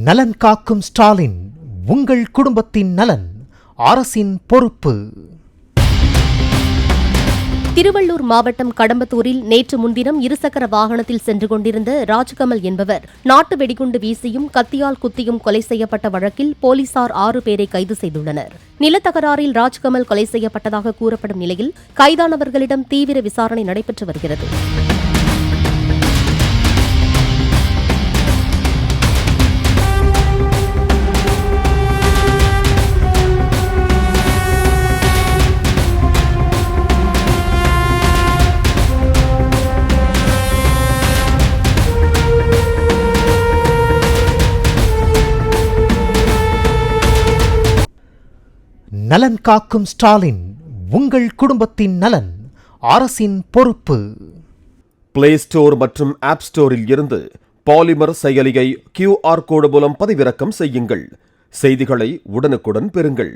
நலன் காக்கும் ஸ்டாலின், உங்கள் குடும்பத்தின் நலன் அரசின் பொறுப்பு. திருவள்ளூர் மாவட்டம் கடம்பத்தூரில் நேற்று முன்தினம் இருசக்கர வாகனத்தில் சென்று கொண்டிருந்த ராஜ்கமல் என்பவர் நாட்டு வெடிகுண்டு வீசியும் கத்தியால் குத்தியும் கொலை செய்யப்பட்ட வழக்கில் போலீசார் 6 பேரை கைது செய்துள்ளனர். நிலத்தகராறில் ராஜ்கமல் கொலை செய்யப்பட்டதாக கூறப்படும் நிலையில் கைதானவர்களிடம் தீவிர விசாரணை நடைபெற்று வருகிறது. நலன் காக்கும் ஸ்டாலின், உங்கள் குடும்பத்தின் நலன் அரசின் பொறுப்பு. பிளே ஸ்டோர் மற்றும் ஆப் ஸ்டோரில் இருந்து பாலிமர் செயலியை QR கோடு மூலம் பதிவிறக்கம் செய்யுங்கள். செய்திகளை உடனுக்குடன் பெறுங்கள்.